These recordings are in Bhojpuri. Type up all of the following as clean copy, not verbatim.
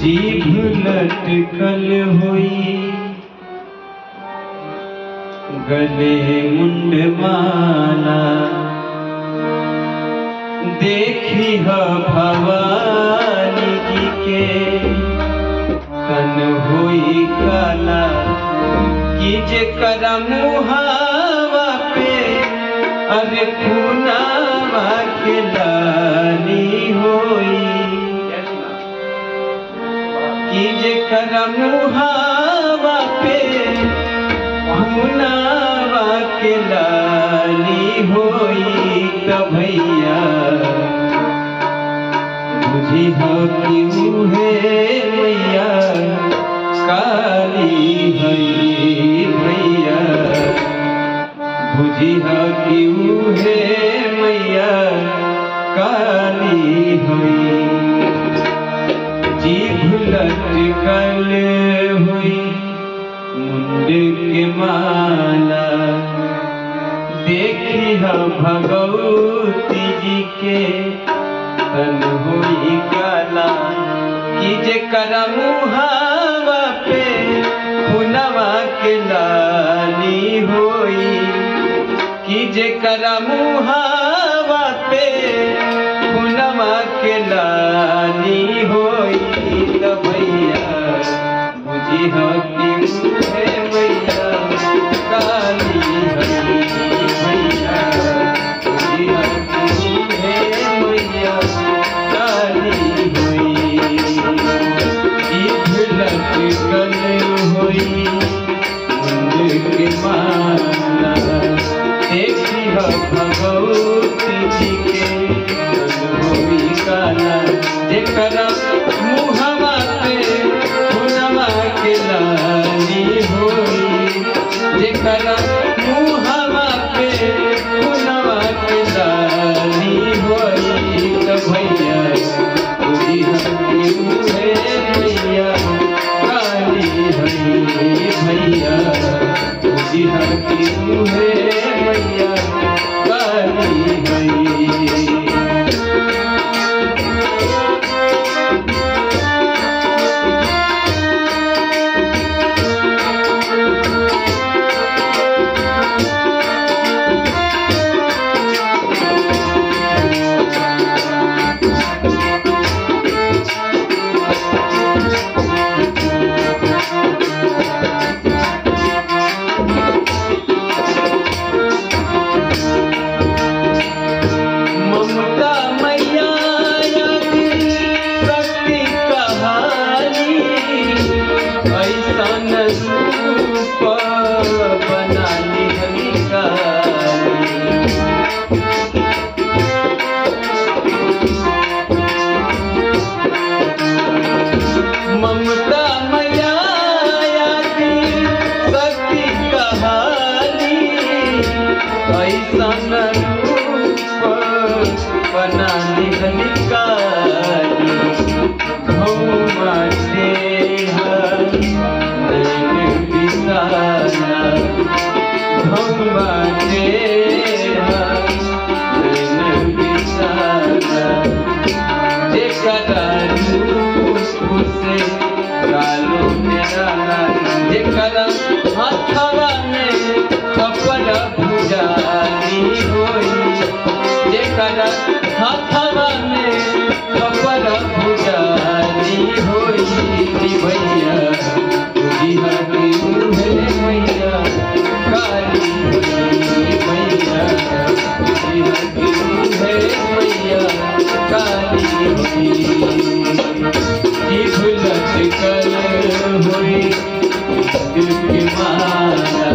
जीभ लटकल हुई गले मुंड माला, देखी ह भवानी जी के तन हुई काला, कि जे करम मुहावा पे अरे खूनावा के लाली होई, कि जे करम मुहावा पे खूनावा के लाली होई, त भैया बुझी हो कि मुहे मैया काली हई, भैया बुझी हो कि मुहे मैया काली हई। जीभ लटकल हुई मुंड के माला, देखी ह भगवती जी के तन हुई काला, कि जे करम मुहावा पे खूनवा के लाली होई, कि जे करम मुहावा पे खूनवा के लाली होई, त भैया बुझी हो कि मुहे मैया काली हई, भैया बुझी हो कि मुहे मैया काली हई। जीभ लटकल हुई मुंड के माला, देखी ह भगवती जी के तन हुई काला, जेकरा मुहवा पे खूनवा के लाली होई, जेकरा मुहवा पे खूनवा के लाली होई, त भैया बुझी हो कि मुहे मैया काली हई, भैया बुझी हो कि मुहे मैया काली हई। ममता मैया शक्ति कहानी, ऐसन रूप बना लिहली काली, ममता मैया शक्ति कहानी, ऐसन बना लिहली काली, घौमा टेढ़ा नैन विशाला, घौमा टेढ़ा नैन विशाला, जेकरा रूप से कालो निराला, जेकरा हथवा में कपड़ा भुजाली होई, जेकरा हथवा में कपड़ा भुजाली होई, भैया बुझी हो कि मुहे मैया काली हई, भैया बुझी हो कि मुहे मैया काली हई। जीभ लटकल हुई दिल की माला,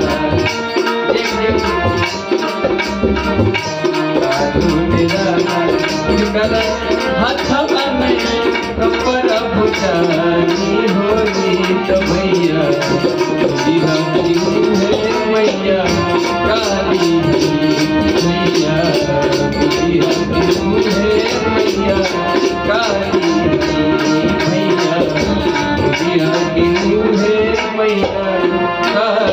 हथवा में कपड़ा भुजाली होई, त भैया बुझी हो कि मुहे मैया काली हई, भैया बुझी हो कि मुहे मैया काली हई, भैया बुझी हो कि मुहे मैया काली